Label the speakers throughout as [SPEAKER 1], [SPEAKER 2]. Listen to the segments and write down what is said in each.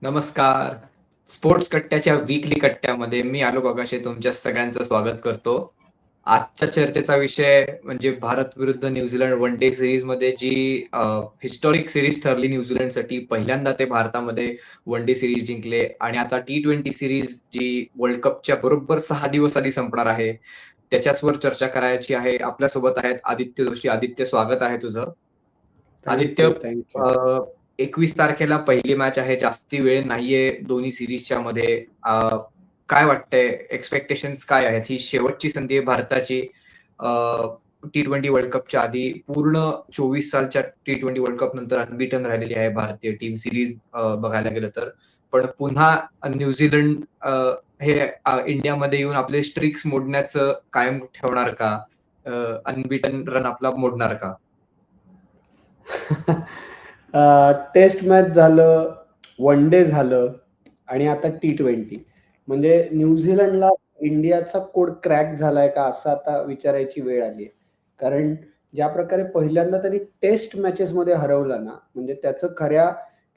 [SPEAKER 1] नमस्कार. Sports कट्ट्याच्या weekly कट्ट्यामध्ये मी आलोक आगाशे तुमच्या सगळ्यांचं स्वागत करतो. आजच्या चर्चेचा विषय म्हणजे भारत विरुद्ध न्यूझीलंड वन डे सीरीजमध्ये जी हिस्टॉरिक सीरीज ठरली न्यूझीलंडसाठी. पहिल्यांदा ते भारतामध्ये वन डे सीरीज जिंकले आणि आता T20 सीरीज जी वर्ल्ड कपच्या बरोबर 6 दिवस आधी संपणार आहे. त्याच्याचवर चर्चा करायची आहे. आपल्यासोबत आहेत आदित्य जोशी. आदित्य, स्वागत आहे तुझं.
[SPEAKER 2] Thank
[SPEAKER 1] Aditya,
[SPEAKER 2] you, thank you.
[SPEAKER 1] 21 तारखेला पहिली मॅच आहे. जास्ती वेळ नाहीये दोन्ही सीरीजच्या मध्ये. काय वाटतंय? एक्स्पेक्टेशन्स काय आहेत? ही शेवटची संधी आहे भारताची T20 वर्ल्ड कपच्या आधी. पूर्ण 24 सालच्या T20 वर्ल्ड कप नंतर अनबीटन राहिलेली आहे भारतीय टीम सीरीज बघायला गेलं तर. पण पुन्हा न्यूझीलंड हे इंडियामध्ये येऊन आपले स्ट्रिक्स मोडण्याचं कायम ठेवणार का? अनबीटन रन आपला मोडणार का?
[SPEAKER 2] टेस्ट मॅच झालं, वन डे झालं आणि आता T20. म्हणजे न्यूझीलंडला इंडियाचा कोड क्रॅक झालाय का असं आता विचारायची वेळ आली आहे. कारण ज्या प्रकारे पहिल्यांदा त्यांनी टेस्ट मॅचेसमध्ये हरवलं ना, म्हणजे त्याचं खऱ्या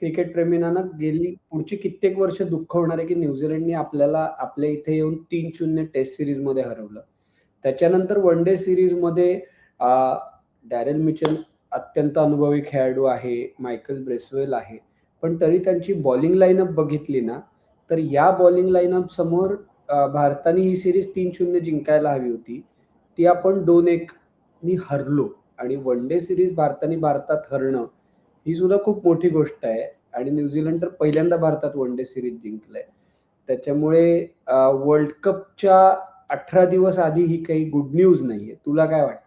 [SPEAKER 2] क्रिकेट प्रेमींना गेली पुढची कित्येक वर्ष दुःख होणार आहे की न्यूझीलंडने आपल्याला आपल्या इथे येऊन 3-0 टेस्ट सिरीजमध्ये हरवलं. त्याच्यानंतर वन डे सिरीजमध्ये डॅरेल मिचेल अत्यंत अनुभवी खेळाडू आहे, मायकल ब्रेसवेल आहे, पण तरी त्यांची बॉलिंग लाईनअप बघितली ना, तर या बॉलिंग लाईनअप समोर भारताने ही सिरीज 3-0 जिंकायला हवी होती. ती आपण 2-1 नी हरलो आणि वन डे सिरीज भारतात हरणं ही सुद्धा खूप मोठी गोष्ट आहे आणि न्यूझीलंड तर पहिल्यांदा भारतात वन डे सिरीज जिंकलंय. त्याच्यामुळे वर्ल्ड कपच्या 18 दिवस आधी ही काही गुड न्यूज नाहीये. तुला काय वाटतं?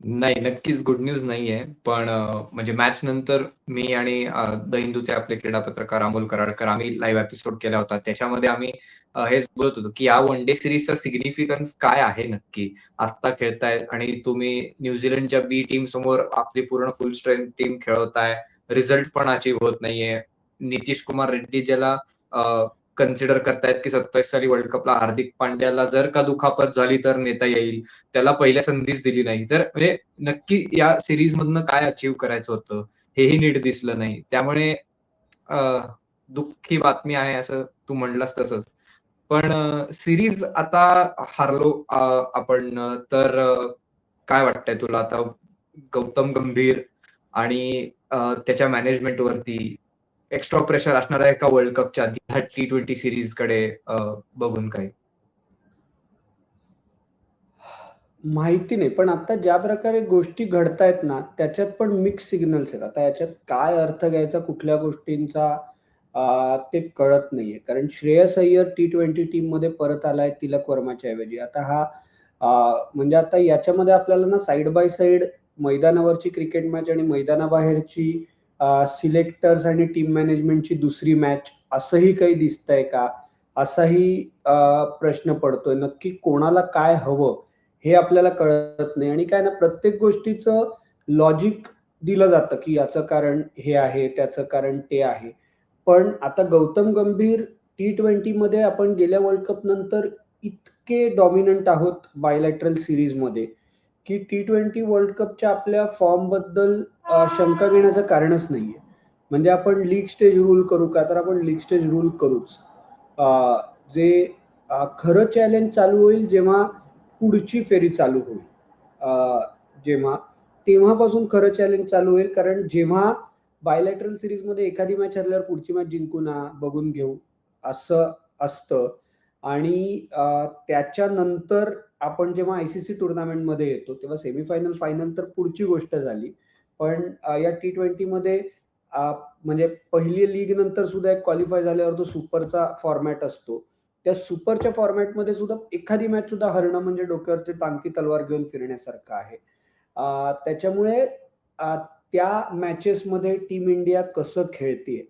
[SPEAKER 1] नाही, नक्कीच गुड न्यूज नाहीये. पण म्हणजे मॅच नंतर मी आणि द हिंदूचे आपले क्रीडा पत्रकार अमोल कराडकर आम्ही लाईव्ह एपिसोड केला होता. त्याच्यामध्ये आम्ही हेच बोलत होतो, की या वन डे सीरीजचा सिग्निफिकन्स काय आहे नक्की? आत्ता खेळतायत आणि तुम्ही न्यूझीलंडच्या बी टीम समोर आपली पूर्ण फुल स्ट्रेंथ टीम खेळवताय. रिझल्ट पण अचीव्ह होत नाहीये. नितीश कुमार रेड्डी ज्याला कन्सिडर करतायत, की 27 साली वर्ल्ड कपला हार्दिक पांड्याला जर का दुखापत झाली तर नेता येईल. त्याला पहिल्या संधीच दिली नाही. तर म्हणजे नक्की या सीरीज मधनं काय अचीव्ह करायचं होतं, हेही नीट दिसलं नाही. त्यामुळे अ, दुःखी बातमी आहे असं तू म्हणलास तसंच. पण सीरीज आता हारलो आपण तर काय वाटतंय तुला आता गौतम गंभीर आणि त्याच्या मॅनेजमेंटवरती एक्स्ट्रा प्रेशर असणार आहे का वर्ल्ड कपच्या आधी ह्या T20 सीरीजकडे बघून काही?
[SPEAKER 2] माहिती नाही, पण आता ज्या प्रकारे गोष्टी घडतायत ना, त्याच्यात पण मिक्स सिग्नल्स आहेत. आता याच्यात काय अर्थ घ्यायचा कुठल्या गोष्टींचा ते कळत नाहीये. कारण श्रेयस अय्यर T20 टीममध्ये परत आलाय तिलक वर्माच्या ऐवजी. आता हा म्हणजे आता याच्यामध्ये आपल्याला ना साइड बाय साइड मैदानावरची क्रिकेट मॅच आणि मैदानाबाहेरची सिलेक्टर्स आणि टीम मॅनेजमेंटची दुसरी मॅच असंही काही दिसतंय का? असाही प्रश्न पडतोय. नक्की कोणाला काय हवं हे आपल्याला कळत नाही आणि काय ना प्रत्येक गोष्टीचं लॉजिक दिलं जातं, की याचं कारण हे आहे, त्याचं कारण ते आहे. पण आता गौतम गंभीर T20 मध्ये आपण गेल्या वर्ल्ड कप नंतर इतके डॉमिनंट आहोत बायलॅटरल सीरीजमध्ये, की T20 वर्ल्ड कपच्या आपल्या फॉर्मबद्दल शंका घेण्याचं कारणच नाहीये. म्हणजे आपण लीग स्टेज रूल करू का? तर आपण लीग स्टेज रूल करूच. जे खरं चॅलेंज चालू होईल जेव्हा पुढची फेरी चालू होईल. जेव्हा तेव्हापासून खरं चॅलेंज चालू होईल. कारण जेव्हा बायलॅटरल सीरीजमध्ये एखादी मॅच हरल्यावर पुढची मॅच जिंकू ना, बघून घेऊ असं असतं आणि त्याच्यानंतर आपण जेव्हा ICC टुर्नामेंटमध्ये येतो तेव्हा सेमीफायनल, फायनल तर पुढची गोष्ट झाली. पण या T20 मध्ये म्हणजे पहिली लीग नंतर सुद्धा एक क्वालिफाय झाल्यावर तो सुपरचा फॉर्मॅट असतो. त्या सुपरच्या फॉर्मॅटमध्ये सुद्धा एखादी मॅच सुद्धा हरणं म्हणजे डोक्यावरती टांगती तलवार घेऊन फिरण्यासारखं आहे. त्याच्यामुळे त्या मॅचेसमध्ये टीम इंडिया कसं खेळतेय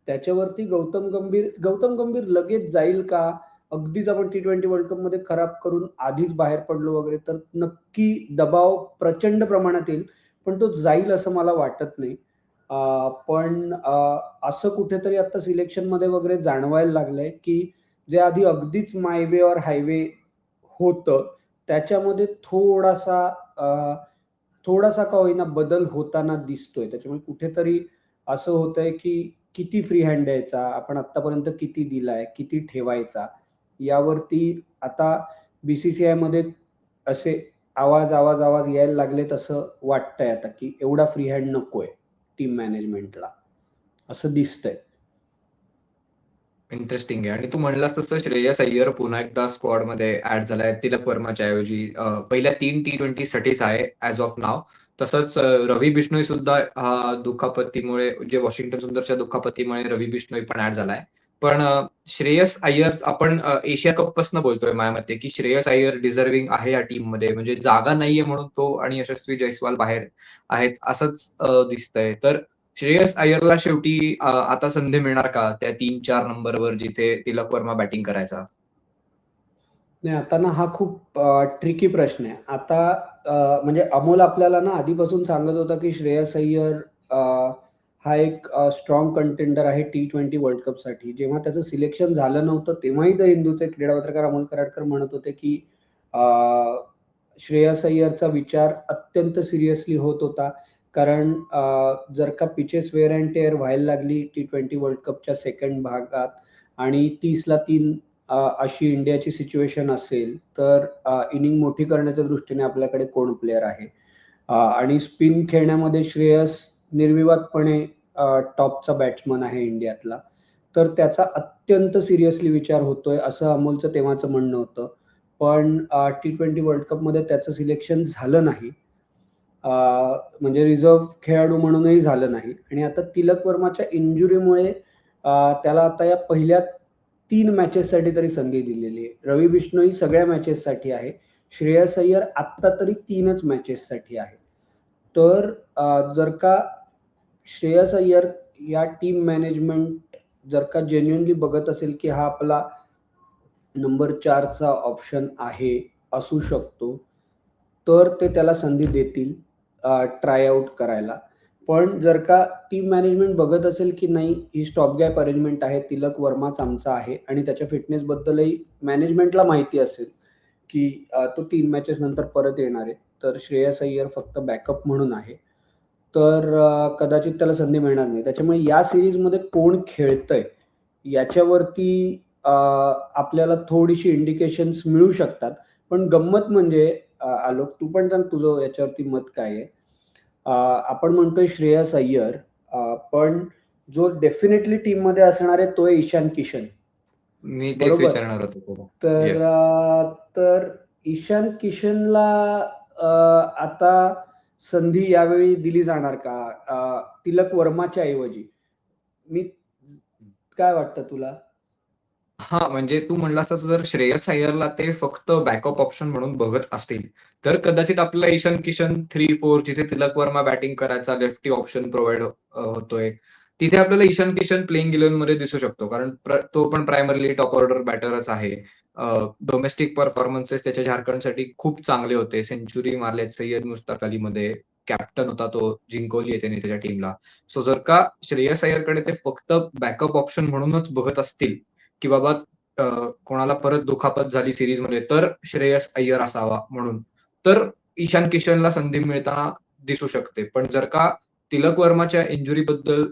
[SPEAKER 2] त्याच्यावरती गौतम गंभीर लगेच जाईल का? अगदीच आपण T20 वर्ल्ड कप मध्ये खराब करून आधीच बाहेर पडलो वगैरे तर नक्की दबाव प्रचंड प्रमाणात येईल, पण तो जाईल असं मला वाटत नाही. पण असं कुठेतरी आता सिलेक्शन मध्ये वगैरे जाणवायला लागलंय, की जे आधी अगदीच माय वे और हायवे होतं, त्याच्यामध्ये थोडासा का होईना बदल होताना दिसतोय. त्याच्यामुळे कुठेतरी असं होतंय, की किती फ्री हँड द्यायचा, आपण आतापर्यंत किती दिलाय, किती ठेवायचा, यावरती आता बीसीसीआय मध्ये असे आवाज आवाज आवाज यायला लागलेत असं वाटतंय आता, की एवढा फ्री हँड नकोय टीम मॅनेजमेंटला, असं दिसतंय.
[SPEAKER 1] इंटरेस्टिंग आहे. आणि तू म्हणलास तसं श्रेयस अय्यर पुन्हा एकदा स्क्वॉड मध्ये ऍड झालाय तिलक वर्माच्या ऐवजी. पहिल्या 3 T20 साठीच आहे ऍज ऑफ नाव. तसंच रवी बिश्नोई सुद्धा हा दुखापतीमुळे, जे वॉशिंग्टन सुंदरच्या दुखापतीमुळे रवी बिश्नोई पण ऍड झालाय. पण श्रेयस अय्यर, आपण एशिया कप पासून बोलतोय माझ्या मते, की श्रेयस अय्यर डिझर्विंग आहे या टीम मध्ये. म्हणजे जागा नाहीये म्हणून तो आणि यशस्वी जयस्वाल बाहेर आहेत असंच दिसतंय. तर श्रेयस अय्यरला शेवटी आता संधी मिळणार का त्या 3-4 नंबरवर जिथे तिलक वर्मा बॅटिंग करायचा?
[SPEAKER 2] नाही, आता ना हा खूप ट्रिकी प्रश्न आहे. आता म्हणजे अमोल आपल्याला ना आधीपासून सांगत होता, की श्रेयस अय्यर हा एक स्ट्रॉंग कंटेंडर आहे T20 वर्ल्ड कपसाठी. जेव्हा त्याचं सिलेक्शन झालं नव्हतं, तेव्हाही द हिंदूचे क्रीडा पत्रकार अमोल कराडकर म्हणत होते, की श्रेयस अय्यरचा विचार अत्यंत सिरियसली होत होता. कारण जर का पिचेस वेअर अँड टेअर व्हायला लागली T20 वर्ल्ड कपच्या सेकंड भागात आणि 30ला 3 अशी इंडियाची सिच्युएशन असेल, तर इनिंग मोठी करण्याच्या दृष्टीने आपल्याकडे कोण प्लेयर आहे, आणि स्पिन खेळण्यामध्ये श्रेयस निर्विवादपणे टॉपचा बॅट्समन आहे इंडियातला. तर त्याचा अत्यंत सिरियसली विचार होतोय असं अमोलचं तेव्हाचं म्हणणं होतं. पण T20 वर्ल्ड कपमध्ये त्याचं सिलेक्शन झालं नाही. म्हणजे रिझर्व्ह खेळाडू म्हणूनही झालं नाही. आणि आता तिलक वर्माच्या इंजुरीमुळे त्याला आता या पहिल्या 3 मॅचेससाठी तरी संधी दिलेली आहे. रवी बिश्नोई सगळ्या मॅचेससाठी आहे. श्रेयस अय्यर आत्ता तरी 3च मॅचेससाठी आहे. तर जर का श्रेयस अय्यर या टीम मॅनेजमेंट जर का जेन्युइनली बघत असेल, की हा आपला नंबर 4चा ऑप्शन आहे, असू शकतो, तर ते त्याला संधी देतील ट्राय आउट करायला. पण जर का टीम मॅनेजमेंट बघत असेल, की नाही ही स्टॉप गॅप अरेंजमेंट आहे, तिलक वर्माच आमचा आहे आणि त्याच्या फिटनेसबद्दलही मॅनेजमेंटला माहिती असेल, की तो 3 मॅचेस नंतर परत येणार आहे, तर श्रेयस अय्यर फक्त बॅकअप म्हणून आहे. तर कदाचित त्याला संधी मिळणार नाही. त्याच्यामुळे या सीरीजमध्ये कोण खेळतंय याच्यावरती आपल्याला थोडीशी इंडिकेशन्स मिळू शकतात. पण गंमत म्हणजे आलोक, तू पण सांग तुझं याच्यावरती मत काय आहे? आपण म्हणतोय श्रेयस अय्यर, पण जो डेफिनेटली टीममध्ये असणार आहे तो आहे ईशान किशन.
[SPEAKER 1] मी तेच
[SPEAKER 2] बरोबर.
[SPEAKER 1] विचारणार होतो तुला.
[SPEAKER 2] तर
[SPEAKER 1] येस.
[SPEAKER 2] तर ईशान किशनला आता संधी यावेळी दिली जाणार का तिलक वर्माच्या ऐवजी? मी काय वाटतं तुला?
[SPEAKER 1] हां, म्हणजे तू म्हणलास तसं जर श्रेयस अय्यरला ते फक्त बॅकअप ऑप्शन म्हणून बघत असतील, तर कदाचित आपला ईशान किशन 3-4 जिथे तिलक वर्मा बॅटिंग करायचा लेफ्टी ऑप्शन प्रोव्हाईड होतोय. तिथे आपल्याला ईशान किशन प्लेइंग 11मध्ये दिसू शकतो. कारण तो पण प्रायमरीली टॉप ऑर्डर बॅटरच आहे. डोमेस्टिक परफॉर्मन्सेस त्याच्या झारखंडसाठी खूप चांगले होते. सेंच्युरी मारलेत सय्यद मुश्ताक अलीमध्ये. कॅप्टन होता तो, जिंकवली आहे त्याने त्याच्या टीमला. सो जर का श्रेयस अय्यरकडे ते फक्त बॅकअप ऑप्शन म्हणूनच बघत असतील, की बाबा कोणाला परत दुखापत झाली सिरीजमध्ये तर श्रेयस अय्यर असावा म्हणून, तर ईशान किशनला संधी मिळताना दिसू शकते. पण जर का तिलक वर्माच्या इंजुरीबद्दल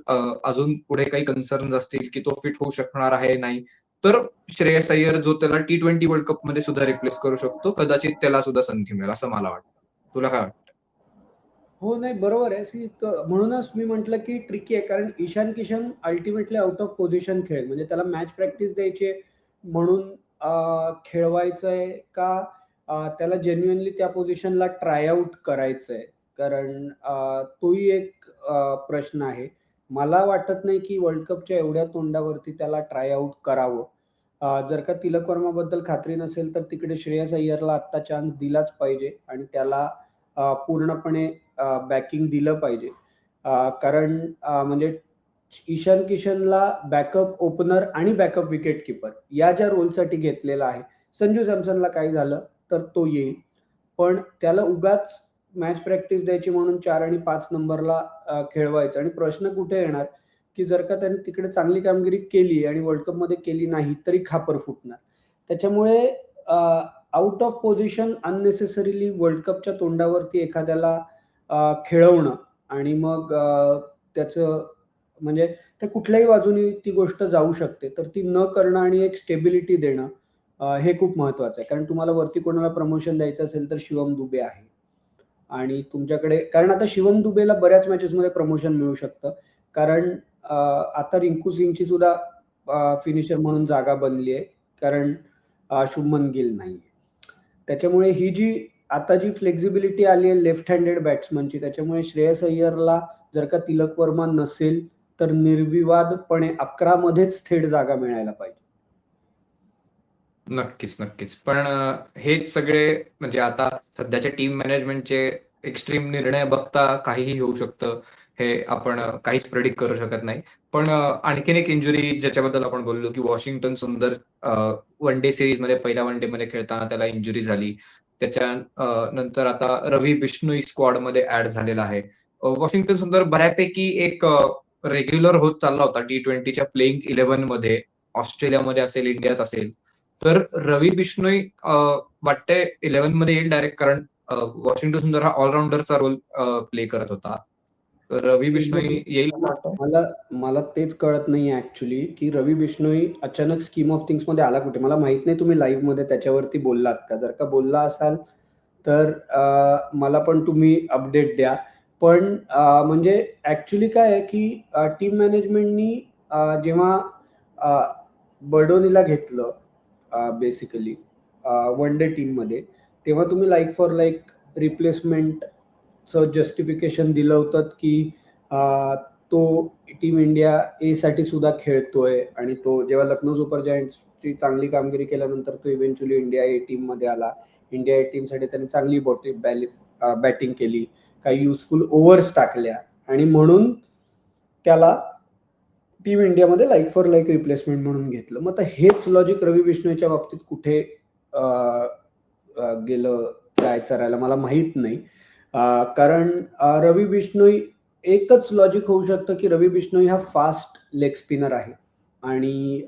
[SPEAKER 1] अजून पुढे काही कन्सर्न्स असतील, की तो फिट होऊ शकणार आहे नाही, तर श्रेयस अय्यर जो त्याला T20 वर्ल्ड कपमध्ये सुद्धा रिप्लेस करू शकतो, कदाचित त्याला सुद्धा संधी मिळेल असं मला वाटतं. तुला काय वाटतं?
[SPEAKER 2] हो, नाही बरोबर आहे. म्हणूनच मी म्हटलं, की ट्रिकी आहे. कारण Ishan Kishan ultimately out of position खेळेल. म्हणजे त्याला मॅच प्रॅक्टिस द्यायची आहे म्हणून खेळवायचंय का त्याला जेन्युइनली त्या पोझिशनला ट्राय आउट करायचंय? कारण तोही एक प्रश्न आहे. मला वाटत नाही, की वर्ल्ड कपच्या एवढ्या तोंडावरती त्याला ट्राय आउट करावं. जर का तिलक वर्माबद्दल खात्री नसेल, तर तिकडे श्रेयस अय्यरला आत्ता चान्स दिलाच पाहिजे आणि त्याला पूर्णपणे बॅकिंग दिलं पाहिजे. कारण म्हणजे ईशान किशनला बॅकअप ओपनर आणि बॅकअप विकेट कीपर या ज्या रोलसाठी घेतलेला आहे. संजू सॅमसनला काही झालं तर तो येईल. पण त्याला उगाच मॅच प्रॅक्टिस द्यायची म्हणून 4 आणि 5 नंबरला खेळवायचं. आणि प्रश्न कुठे येणार, की जर का त्याने तिकडे चांगली कामगिरी केली आणि वर्ल्ड कपमध्ये केली नाही, तरी खापर फुटणार. त्याच्यामुळे out of position unnecessarily world कपच्या तोंडावरती एखाद्याला खेळवणं आणि मग त्याचं म्हणजे ते कुठल्याही बाजूनी ती गोष्ट जाऊ शकते. तर ती न करणं आणि एक स्टेबिलिटी देणं हे खूप महत्वाचं आहे. कारण तुम्हाला वरती कोणाला प्रमोशन द्यायचं असेल तर शिवम दुबे आहे. आणि तुमच्याकडे कारण आता शिवम दुबेला बऱ्याच मॅचेसमध्ये प्रमोशन मिळू शकतं. कारण आता रिंकू सिंगची सुद्धा फिनिशर म्हणून जागा बनली आहे. कारण शुभमन गिल नाहीये. त्याच्यामुळे ही जी आता जी फ्लेक्झिबिलिटी आली आहे लेफ्ट हँडेड बॅट्समनची, त्याच्यामुळे श्रेयस अय्यरला जर का तिलक वर्मा नसेल तर निर्विवादपणे 11 मध्येच थेट जागा मिळायला पाहिजे.
[SPEAKER 1] नक्कीच, नक्कीच. पण हेच सगळे म्हणजे आता सध्याच्या टीम मॅनेजमेंटचे एक्स्ट्रीम निर्णय बघता काहीही होऊ शकतं. हे आपण काहीच प्रेडिक्ट करू शकत नाही. पण आणखीन एक इंजुरी ज्याच्याबद्दल आपण बोललो, की वॉशिंग्टन सुंदर वन डे सीरीजमध्ये पहिल्या वन डेमध्ये खेळताना त्याला इंजुरी झाली. त्याच्या नंतर आता रवी बिश्नोई स्क्वॉडमध्ये ॲड झालेला आहे. वॉशिंग्टन सुंदर बऱ्यापैकी एक रेग्युलर होत चालला होता T20च्या प्लेइंग 11मध्ये. ऑस्ट्रेलियामध्ये असेल, इंडियात असेल. तर रवी बिश्नोई वाटतंय 11 मध्ये येईल डायरेक्ट कारण वॉशिंग्टन सुंदर हा ऑलराऊंडरचा रोल प्ले करत होता. तर रवी बिश्नोई येईल असं वाटतं.
[SPEAKER 2] मला तेच कळत नाही ऍक्च्युली की रवी बिश्नोई अचानक स्कीम ऑफ थिंग्स मध्ये आला कुठे. मला माहित नाही तुम्ही लाईव्ह मध्ये त्याच्यावरती बोललात का. जर का बोलला असाल तर मला पण तुम्ही अपडेट द्या. पण म्हणजे ऍक्च्युली काय आहे की टीम मॅनेजमेंटनी जेव्हा बर्डोनीला घेतलं बेसिकली वन डे टीम मध्ये, तेव्हा तुम्ही लाईक फॉर लाईक रिप्लेसमेंटचं जस्टिफिकेशन दिलं होतं की तो टीम इंडिया ए साठी सुद्धा खेळतोय आणि तो जेव्हा लखनौ सुपर जायंट्सची चांगली कामगिरी केल्यानंतर तो इव्हेंच्युअली इंडिया ए टीम मध्ये आला. इंडिया ए टीम साठी त्याने चांगली बॅटिंग केली, काही युजफुल ओव्हर्स टाकल्या आणि म्हणून त्याला टीम इंडियामध्ये लाईक फॉर लाईक रिप्लेसमेंट म्हणून घेतलं. मग आता हेच लॉजिक रवी बिश्नोईच्या बाबतीत कुठे गेलं काय चरायला मला माहित नाही. कारण रवी बिश्नोई एकच लॉजिक होऊ शकतं की रवी बिश्नोई हा फास्ट लेग स्पिनर आहे आणि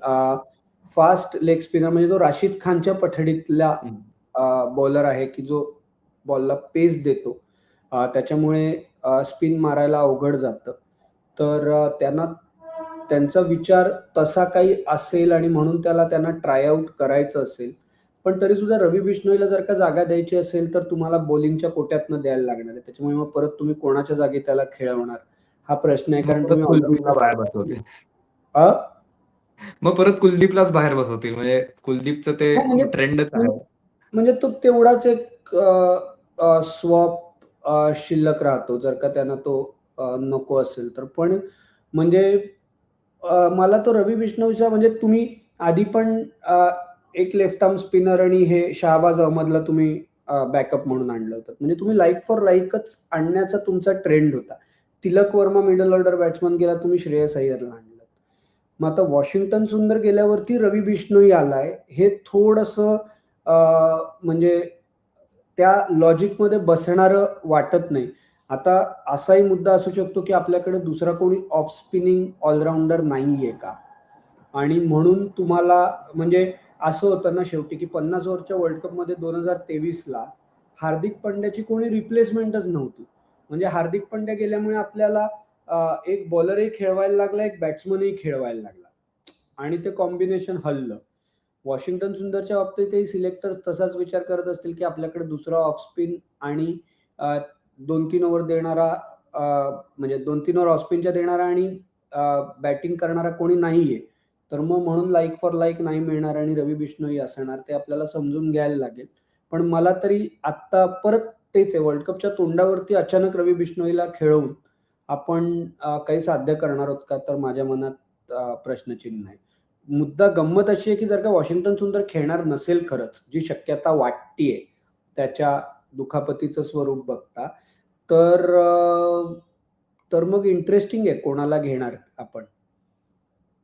[SPEAKER 2] फास्ट लेग स्पिनर म्हणजे तो राशिद खानच्या पठडीतला बॉलर आहे की जो बॉलला पेस देतो. त्याच्यामुळे स्पिन मारायला अवघड जातं. तर त्यांचा विचार तसा काही असेल आणि म्हणून त्यांना ट्रायआउट करायचं असेल. पण तरी सुद्धा रवी बिश्नोईला जर का जागा द्यायची असेल तर तुम्हाला बॉलिंगच्या कोट्यातनं द्यायला लागणार आहे. त्याच्यामुळे मग परत तुम्ही कोणाच्या जागी त्याला खेळवणार हा प्रश्न आहे. कारण तुम्ही
[SPEAKER 1] कुलदीपला बाहेर बसवतील. मग परत कुलदीपलाच बाहेर बसवतील. म्हणजे कुलदीपचं ते ट्रेंडच आहे.
[SPEAKER 2] म्हणजे तो तेवढाच एक स्वॉप शिल्लक राहतो जर का त्यांना तो नको असेल तर. पण म्हणजे मला तो रवी बिश्नोईचा म्हणजे तुम्ही आधी पण एक लेफ्ट आर्म स्पिनर आणि हे शहाबाज अहमदला तुम्ही बॅकअप म्हणून आणलं होतं. म्हणजे तुम्ही लाईक फॉर लाईकच आणण्याचा तुमचा ट्रेंड होता. Tilak Varma middle order batsman गेला, तुम्ही श्रेयस अय्यरला आणलं. मग आता वॉशिंग्टन सुंदर गेल्यावरती रवी बिश्नोई आलाय हे थोडंसं म्हणजे त्या लॉजिकमध्ये बसणारं वाटत नाही. आता असाही मुद्दा असू शकतो की आपल्याकडे दुसरा कोणी ऑफ स्पिनिंग ऑलराऊंडर नाहीये का आणि म्हणून तुम्हाला म्हणजे असं होतं ना शेवटी की 50 ओव्हरच्या वर्ल्ड कपमध्ये 2023ला हार्दिक पंड्याची कोणी रिप्लेसमेंटच नव्हती. म्हणजे हार्दिक पंड्या गेल्यामुळे आपल्याला एक बॉलरही खेळवायला लागला, एक बॅट्समनही खेळवायला लागला आणि ते कॉम्बिनेशन हललं. वॉशिंग्टन सुंदरच्या बाबतीतही सिलेक्टर तसाच विचार करत असतील की आपल्याकडे दुसरा ऑफ स्पिन आणि 2-3 ओव्हर देणारा म्हणजे 2-3 ओव्हर ऑफ स्पिनच्या देणारा आणि बॅटिंग करणारा कोणी नाहीये. तर मग म्हणून लाईक फॉर लाईक नाही मिळणार आणि रवी बिश्नोई असणार. ते आपल्याला समजून घ्यायला लागेल. पण मला तरी आत्ता परत तेच आहे, वर्ल्ड कपच्या तोंडावरती अचानक रवी बिश्नोईला खेळवून आपण काही साध्य करणार आहोत का, तर माझ्या मनात प्रश्नचिन्ह आहे. मुद्दा गंमत अशी आहे की जर का वॉशिंग्टन सुंदर खेळणार नसेल खरंच, जी शक्यता वाटतीये त्याच्या दुखापतीचं स्वरूप बघता, तर मग इंटरेस्टिंग आहे कोणाला घेणार आपण.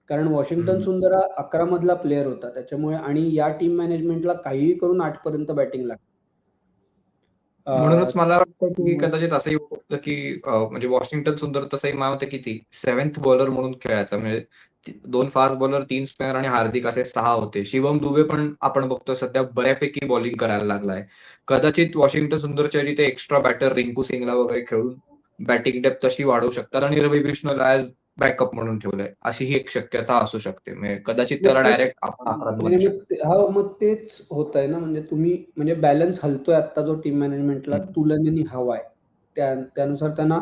[SPEAKER 2] कारण वॉशिंग्टन सुंदर हा 11 मधला प्लेअर होता. त्याच्यामुळे आणि या टीम मॅनेजमेंटला काहीही करून 8 पर्यंत बॅटिंग लागते.
[SPEAKER 1] म्हणूनच मला वाटतं की कदाचित असंही होऊ शकतं की म्हणजे वॉशिंग्टन सुंदर तसंही मला वाटतं किती 7th बॉलर म्हणून खेळायचा. म्हणजे 2 फास्ट बॉलर, 3 स्पिनर आणि हार्दिक असे 6 होते. शिवम दुबे पण आपण बघतो सध्या बऱ्यापैकी बॉलिंग करायला लागलाय. कदाचित वॉशिंग्टन सुंदरच्या जिथे एक्स्ट्रा बॅटर रिंकू सिंगला वगैरे खेळून बॅटिंग डेप्थ तशी वाढवू शकतात आणि रवी बिश्नोईला ॲज बॅकअप म्हणून ठेवलंय, अशी ही एक शक्यता असू शकते. म्हणजे कदाचित
[SPEAKER 2] मग
[SPEAKER 1] त्याला
[SPEAKER 2] तेच
[SPEAKER 1] डायरेक्ट आपला अपराध
[SPEAKER 2] म्हणजे
[SPEAKER 1] बनू
[SPEAKER 2] मग
[SPEAKER 1] शकतो.
[SPEAKER 2] हो, मग तेच होतंय ना, म्हणजे तुम्ही म्हणजे बॅलन्स हलतोय आता जो टीम मॅनेजमेंटला
[SPEAKER 1] हं.
[SPEAKER 2] तुलनेने हवा आहे. त्यानुसार त्यांना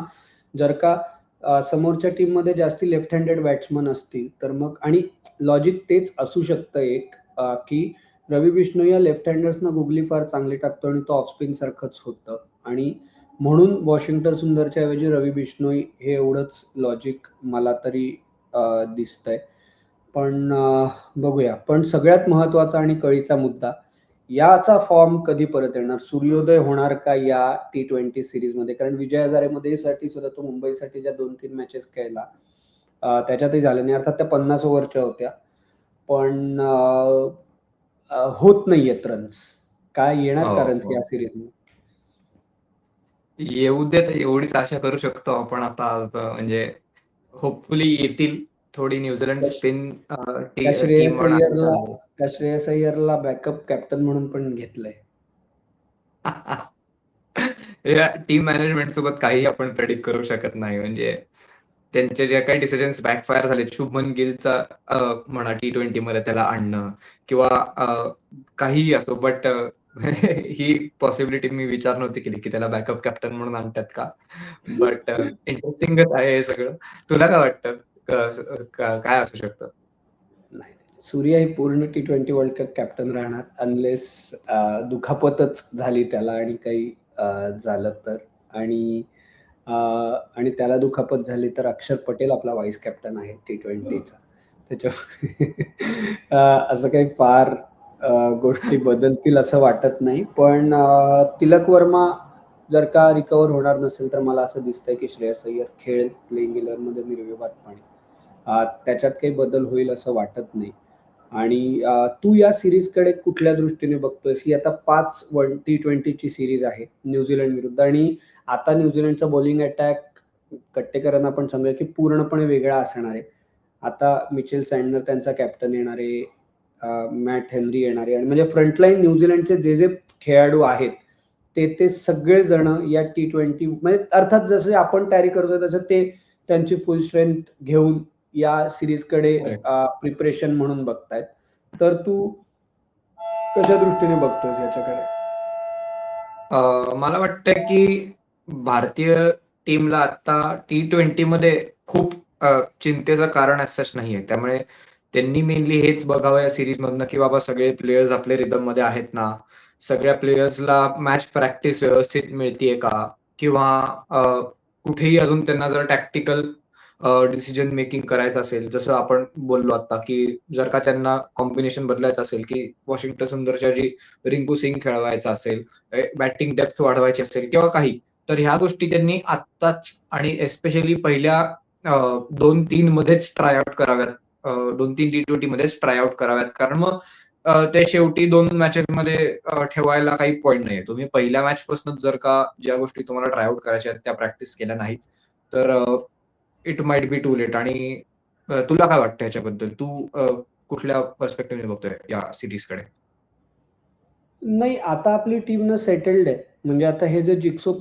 [SPEAKER 2] जर का समोरच्या टीममध्ये जास्ती लेफ्ट हँडेड बॅट्समन असतील, तर मग आणि लॉजिक तेच असू शकतं एक की रवी बिश्नोई या लेफ्ट हँडर्सना गुगली फार चांगली टाकतो आणि तो ऑफ स्पिन सारखंच होतं आणि म्हणून वॉशिंग्टन सुंदरच्या ऐवजी रवी बिश्नोई हे एवढंच लॉजिक मला तरी दिसतंय. पण बघूया. पण सगळ्यात महत्त्वाचा आणि कळीचा मुद्दा, याचा फॉर्म कधी परत येणार? सूर्योदय होणार का या T20 सीरीजमध्ये? कारण विजय हजारेमध्ये सुद्धा तो मुंबईसाठी ज्या 2-3 मॅचेस खेळला, त्याच्यातही झालं नाही. अर्थात त्या 50 ओव्हरच्या होत्या. पण होत नाहीयेत रन्स. काय येणार
[SPEAKER 1] हो,
[SPEAKER 2] का रन्स
[SPEAKER 1] हो.
[SPEAKER 2] या सीरीजमध्ये?
[SPEAKER 1] येऊ देत एवढीच आशा करू शकतो आपण आता म्हणजे होपफुली येतील. थोडी न्यूझीलंड
[SPEAKER 2] त्या
[SPEAKER 1] स्पिन
[SPEAKER 2] त्या
[SPEAKER 1] टीम
[SPEAKER 2] श्रेयस
[SPEAKER 1] पण आहे
[SPEAKER 2] अय्यरला
[SPEAKER 1] त्यामध्ये.
[SPEAKER 2] त्या श्रेयस अय्यरला बॅकअप कॅप्टन म्हणून पण घेतलंय.
[SPEAKER 1] या टीम मॅनेजमेंट सोबत काहीही आपण प्रेडिक्ट करू शकत नाही. म्हणजे त्यांचे जे काही डिसिजन्स बॅकफायर झाले, शुभमन गिलचा म्हणा T20 मध्ये त्याला आणणं किंवा काहीही असो, बट ही पॉसिबिलिटी मी विचार नव्हती केली, की त्याला बॅकअप कॅप्टन म्हणून आणतात का? बट इंटरेस्टिंगच आहे हे सगळं. तुला काय वाटतं? काय असू शकतं?
[SPEAKER 2] नाही, सूर्या ही पूर्ण T20 वर्ल्ड कप कॅप्टन राहणार अनलेस दुखापतच झाली त्याला आणि काही झालं तर. आणि आणि त्याला दुखापत झाली तर अक्षर पटेल आपला व्हाईस कॅप्टन आहे T20चा. त्याच्यामुळे असं काही फार गोष्टी बदलतील असं वाटत नाही. पण तिलक वर्मा जर का रिकव्हर होणार नसेल, तर मला असं दिसतंय की श्रेयस अय्यर खेळेल प्लेइंग 11मध्ये निर्विवादपणे. त्याच्यात काही बदल होईल असं वाटत नाही. आणि तू या सीरीजकडे कुठल्या दृष्टीने बघतोयस? ही आता 5 T20ची सीरीज आहे न्यूझीलंड विरुद्ध आणि आता न्यूझीलंडचा बॉलिंग अटॅक कट्टेकरांना आपण सांगूया की पूर्णपणे वेगळा असणार आहे. आता मिचेल सँडनर त्यांचा कॅप्टन येणार आहे. मॅट हेनरी येणार आहे आणि म्हणजे फ्रंटलाईन न्यूझीलंडचे जे खेळाडू आहेत, ते सगळेजण या T20 म्हणजे अर्थात जसे आपण तयारी करतोय तसं ते त्यांची फुल स्ट्रेंथ घेऊन या सीरीजकडे प्रिपरेशन म्हणून बघतायत. तर तू कशा दृष्टीने बघतोयस याच्याकडे?
[SPEAKER 1] मला वाटतं की भारतीय टीमला आता T20 मध्ये खूप चिंतेचं कारण ॲज सच नाहीये. त्यामुळे त्यांनी मेनली हेच बघावं या सीरीजमधनं, की बाबा सगळे प्लेयर्स आपल्या रिदममध्ये आहेत ना? सगळ्या प्लेयर्सला मॅच प्रॅक्टिस व्यवस्थित मिळतीये का? किंवा अ, कुठेही अजून त्यांना जर टॅक्टिकल डिसिजन मेकिंग करायचं असेल, जसं आपण बोललो आता, की जर का त्यांना कॉम्बिनेशन बदलायचं असेल, की वॉशिंग्टन सुंदरच्या ऐवजी रिंकू सिंग खेळवायचा असेल, बॅटिंग डेप्थ वाढवायची असेल किंवा काही, तर ह्या गोष्टी त्यांनी आत्ताच आणि एस्पेशली पहिल्या 2-3 मध्येच ट्राय आउट कराव्यात. 2-3 T20 मध्येच ट्राय आउट कराव्यात. कारण मग ते शेवटी 2 मॅचेसमध्ये ठेवायला काही पॉइंट नाहीये. तुम्ही पहिल्या मॅचपासूनच जर का ज्या गोष्टी तुम्हाला ट्राय आउट करायच्या आहेत त्या प्रॅक्टिस केल्या नाहीत, तर it might be too late. आणि तुला काय वाटतं ह्याच्याबद्दल? तू कुठल्या पर्स्पेक्टिव्हने बघतोय या सीरीजकडे?
[SPEAKER 2] नाही, आता आपली टीम ना सेटल्ड आहे. म्हणजे आता हे जे जिग्सो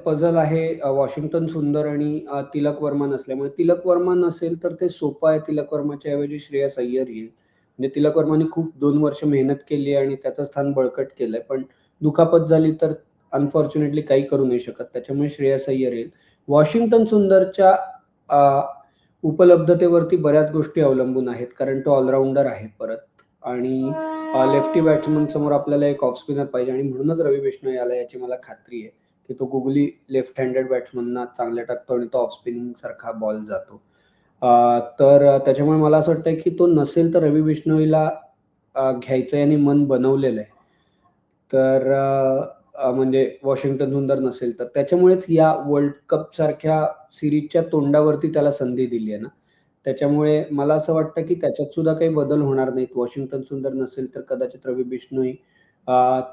[SPEAKER 2] पझल आहे वॉशिंग्टन सुंदर आणि तिलक वर्मा नसल्यामुळे. तिलक वर्मा नसेल तर ते सोपं आहे. तिलक वर्माच्या ऐवजी श्रेयस अय्यर येईल. म्हणजे तिलक वर्माने खूप 2 वर्ष मेहनत केली आहे आणि त्याचं स्थान बळकट केलंय. पण दुखापत झाली तर अनफॉर्च्युनेटली काही करू नाही शकत. त्याच्यामुळे श्रेयस अय्यर येईल. वॉशिंग्टन सुंदरच्या अ, उपलब्धतेवरती बऱ्याच गोष्टी अवलंबून आहेत. कारण तो ऑलराउंडर आहे परत आणि लेफ्टी बॅट्समन समोर आपल्याला एक ऑफ स्पिनर पाहिजे आणि म्हणूनच रवी बिश्नोई आला याची मला खात्री आहे, की तो गुगली लेफ्ट हँडेड बॅट्समनना चांगल्या टाकतो आणि तो ऑफ स्पिनिंग सारखा बॉल जातो. तर त्याच्यामुळे मला असं वाटतं, की तो नसेल तर रवी बिश्नोईला घ्यायचं याने मन बनवलेलं आहे. तर म्हणजे वॉशिंग्टन सुंदर नसेल तर. त्याच्यामुळेच या वर्ल्ड कपसारख्या सीरीजच्या तोंडावरती त्याला संधी दिली आहे ना. त्याच्यामुळे मला असं वाटतं, की त्याच्यात सुद्धा काही बदल होणार नाहीत. वॉशिंग्टन सुंदर नसेल तर कदाचित रवी बिश्नोई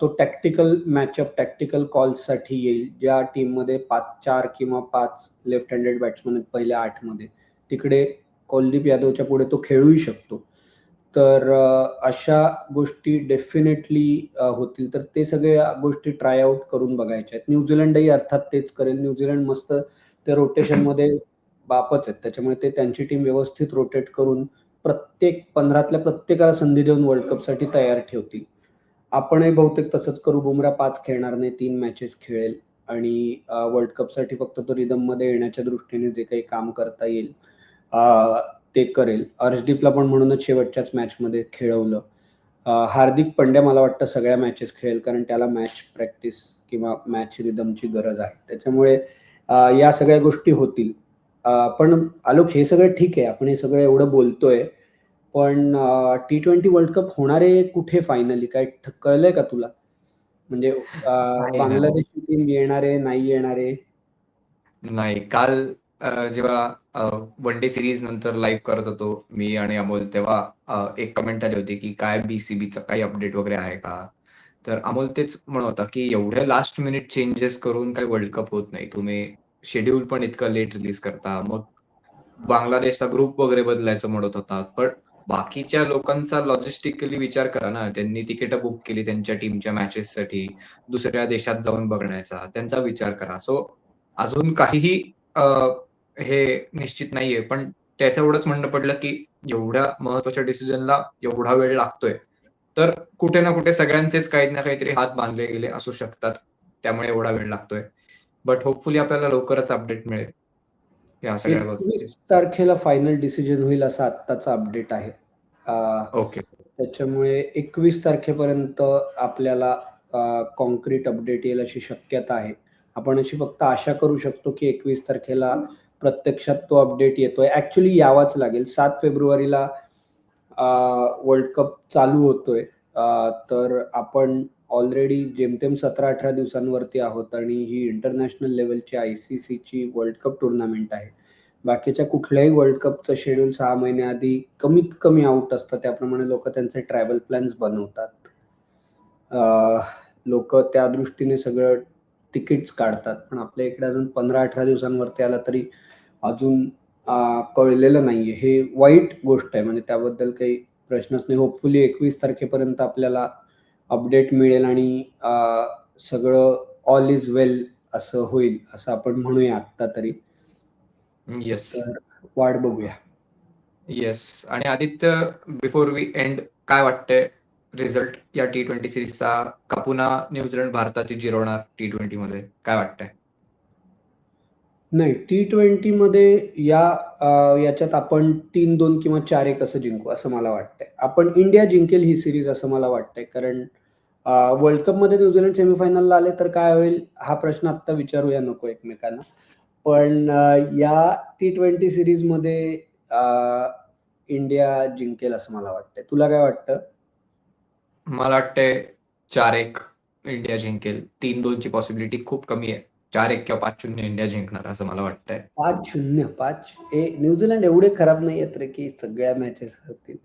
[SPEAKER 2] तो टॅक्टिकल मॅचअप, टॅक्टिकल कॉल्ससाठी येईल. ज्या टीममध्ये 4 किंवा 5 लेफ्ट हँडेड बॅट्समन आहेत पहिल्या 8 मध्ये. तिकडे कुलदीप यादवच्या पुढे तो खेळूही शकतो. तर अशा गोष्टी डेफिनेटली होतील. तर ते सगळ्या गोष्टी ट्राय आउट करून बघायच्या आहेत. न्यूझीलंडही अर्थात तेच करेल. न्यूझीलंड मस्त ते रोटेशनमध्ये बापच आहेत. त्याच्यामुळे ते त्यांची टीम व्यवस्थित रोटेट करून प्रत्येक 15तल्या प्रत्येकाला संधी देऊन वर्ल्ड कपसाठी तयार ठेवतील. आपणही बहुतेक तसंच करू. बुमराह 5 खेळणार नाही, 3 मॅचेस खेळेल आणि वर्ल्ड कपसाठी फक्त तो रिदममध्ये येण्याच्या दृष्टीने जे काही काम करता येईल ते करेल. अर्शदीपला पण म्हणूनच शेवटच्याच मॅचमध्ये खेळवलं. हार्दिक पंड्या मला वाटतं सगळ्या मॅचेस खेळेल, कारण त्याला मॅच प्रॅक्टिस किंवा मॅच रिदमची गरज आहे. त्याच्यामुळे या सगळ्या गोष्टी होतील. पण आलोक, हे सगळं ठीक आहे, आपण हे सगळं एवढं बोलतोय, पण T20 वर्ल्ड कप होणार आहे कुठे फायनली? काय कळलंय का तुला? म्हणजे
[SPEAKER 1] नाही ना.
[SPEAKER 2] बांगलादेशची टीम येणार आहे, नाही येणार आहे?
[SPEAKER 1] नाही. काल जेव्हा वन डे सीरीज नंतर लाईव्ह करत होतो मी आणि अमोल, तेव्हा एक कमेंट आली होती की काय BCBचं काही अपडेट वगैरे आहे का? तर अमोल तेच म्हणत होता की एवढ्या लास्ट मिनिट चेंजेस करून काही वर्ल्ड कप होत नाही. तुम्ही शेड्यूल पण इतकं लेट रिलीज करता. मग बांगलादेशचा ग्रुप वगैरे बदलायचं म्हणत होता. पण बाकीच्या लोकांचा लॉजिस्टिकली विचार करा ना. त्यांनी तिकीटं बुक केली त्यांच्या टीमच्या मॅचेससाठी, दुसऱ्या देशात जाऊन बघण्याचा. त्यांचा विचार करा. सो अजून काहीही हे निश्चित नाहीये. पण त्याचं एवढंच म्हणणं पडलं की एवढ्या महत्त्वाच्या डिसिजनला एवढा वेळ लागतोय, तर कुठे ना कुठे सगळ्यांचेच काही ना काहीतरी हात बांधले गेले असू शकतात. त्यामुळे एवढा वेळ लागतोय. बट होपफुली आपल्याला लवकरच अपडेट मिळेल या सगळ्या बाबतीत.
[SPEAKER 2] 21 तारखेला फायनल डिसिजन होईल असा आत्ताचा अपडेट आहे.
[SPEAKER 1] ओके.
[SPEAKER 2] त्याच्यामुळे 21 तारखेपर्यंत आपल्याला कॉन्क्रीट अपडेट येईल अशी शक्यता आहे. आपण अशी फक्त आशा करू शकतो की 21 तारखेला प्रत्यक्षात तो अपडेट येतोय. ॲक्चुअली यावाच लागेल. 7 फेब्रुवारीला वर्ल्ड कप चालू होतोय. तर आपण ऑलरेडी जेमतेम 17-18 दिवसांवरती आहोत आणि ही इंटरनॅशनल लेव्हलची ICCची वर्ल्ड कप टुर्नामेंट आहे. बाकीच्या कुठल्याही वर्ल्ड कपचं शेड्यूल 6 महिन्याआधी कमीत कमी आउट असतं. त्याप्रमाणे लोकं त्यांचे ट्रॅव्हल प्लॅन्स बनवतात. लोकं त्या दृष्टीने सगळं तिकीट्स काढतात. पण आपल्या इकडे अजून 15-18 दिवसांवरती आला तरी अजून कळलेलं नाहीये. हे वाईट गोष्ट आहे. म्हणजे त्याबद्दल काही प्रश्नच नाही. होपफुली 21 तारखेपर्यंत आपल्याला अपडेट मिळेल आणि सगळं ऑल इज वेल असं होईल, असं आपण म्हणूया आत्ता तरी.
[SPEAKER 1] येस.
[SPEAKER 2] तर वाट बघूया.
[SPEAKER 1] येस. आणि आदित्य, बिफोर वी एंड, काय वाटतंय रिझल्ट या T20 सीरीजचा? का पुन्हा न्यूझीलंड भारताची जिरवणार T20 मध्ये? काय वाटतंय?
[SPEAKER 2] नाही, T20 मध्ये याच्यात आपण 3-2 किंवा 4-1 असं जिंकू असं मला वाटतंय. आपण इंडिया जिंकेल ही सीरीज असं मला वाटतंय. कारण वर्ल्ड कपमध्ये न्यूझीलंड सेमीफायनलला आले तर काय होईल हा प्रश्न आत्ता विचारूया नको एकमेकांना. पण या T20 सीरीजमध्ये इंडिया जिंकेल असं मला वाटतंय. तुला काय वाटतं?
[SPEAKER 1] मला वाटतंय 4-1 इंडिया जिंकेल. 3-2 ची पॉसिबिलिटी खूप कमी आहे. 4-1 किंवा 5-0 इंडिया जिंकणार असं मला वाटतंय.
[SPEAKER 2] 5-0 न्यूझीलंड एवढे खराब नाहीयेत रे की सगळ्या मॅचेस हरतील.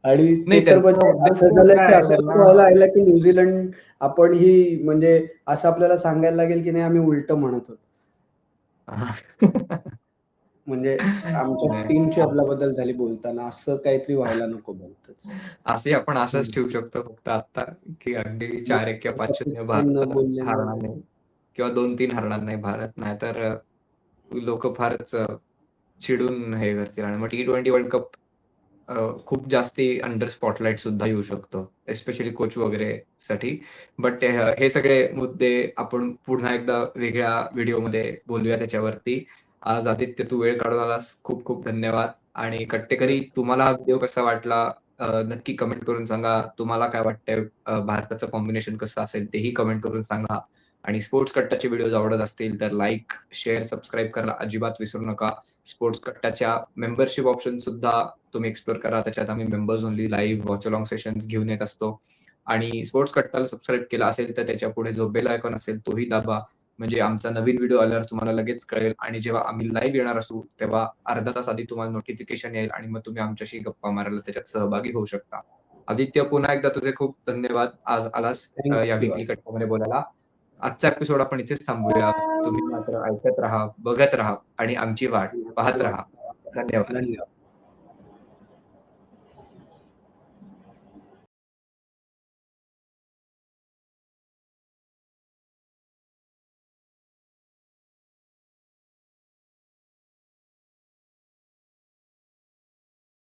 [SPEAKER 2] आणि
[SPEAKER 1] नाही,
[SPEAKER 2] ते तर
[SPEAKER 1] त्यांचा
[SPEAKER 2] म्हणजे
[SPEAKER 1] उद्देश
[SPEAKER 2] असं झालं
[SPEAKER 1] काय
[SPEAKER 2] की
[SPEAKER 1] आहे
[SPEAKER 2] असं
[SPEAKER 1] त्यांना?
[SPEAKER 2] व्हायला लागलं की न्यूझीलंड आपण ही म्हणजे असं आपल्याला सांगायला लागेल की नाही आम्ही उलटं म्हणत होतो. म्हणजे आमच्या
[SPEAKER 1] नाही.
[SPEAKER 2] टीमची अदलाबदल झाली बोलताना, असं काहीतरी व्हायला नको भलतंच.
[SPEAKER 1] असे आपण
[SPEAKER 2] हं.
[SPEAKER 1] आशाच ठेवू शकतो फक्त आता, की अगदी
[SPEAKER 2] मग
[SPEAKER 1] 4-1 किंवा
[SPEAKER 2] आता
[SPEAKER 1] 5-0
[SPEAKER 2] कुठपर्यंत
[SPEAKER 1] भारत
[SPEAKER 2] न बोललेलं
[SPEAKER 1] हारणार नाही किंवा 2-3 हरणार नाही भारत. नाहीतर लोकं फारच चिडून हे करतील आणि मग T20 वर्ल्ड कप खूप जास्ती अंडर स्पॉटलाइट सुद्धा येऊ शकतो, एस्पेशली कोच वगैरे साठी. बट हे सगळे मुद्दे आपण पुन्हा एकदा वेगळ्या व्हिडिओमध्ये बोलूया त्याच्यावरती. आज आदित्य, तू वेळ काढून आलास, खूप खूप धन्यवाद. आणि कट्टेकरी, तुम्हाला हा व्हिडिओ कसा वाटला नक्की कमेंट करून सांगा. तुम्हाला काय वाटतंय भारताचं कॉम्बिनेशन कसं असेल तेही कमेंट करून सांगा. आणि स्पोर्ट्स कट्टाचे व्हिडिओज आवडत असतील तर लाईक, शेअर, सबस्क्राईब करायला अजिबात विसरू नका. स्पोर्ट्स कट्टाच्या मेंबरशिप ऑप्शन सुद्धा तुम्ही एक्सप्लोर करा. त्याच्यात आम्ही members only live watch along sessions घेऊन येत असतो. आणि स्पोर्ट्स कट्टाला सबस्क्राईब केला असेल तर त्याच्या पुढे जो बेल आयकॉन असेल तोही दाबा. म्हणजे आमचा नवीन व्हिडिओ आल्यावर तुम्हाला लगेच कळेल आणि जेव्हा आम्ही लाईव्ह येणार असू तेव्हा अर्धा तास आधी तुम्हाला नोटिफिकेशन येईल आणि मग तुम्ही आमच्याशी गप्पा मारायला त्याच्यात सहभागी होऊ शकता. आदित्य, पुन्हा एकदा तुझे खूप धन्यवाद. आज आलास या
[SPEAKER 2] थँक यू.
[SPEAKER 1] वीकली कट्टामध्ये बोलायला. आजचा एपिसोड आपण इथेच थांबूया. तुम्ही मात्र ऐकत राहा, बघत राहा आणि आमची वाट पाहत राहा. धन्यवाद.
[SPEAKER 2] धन्यवाद.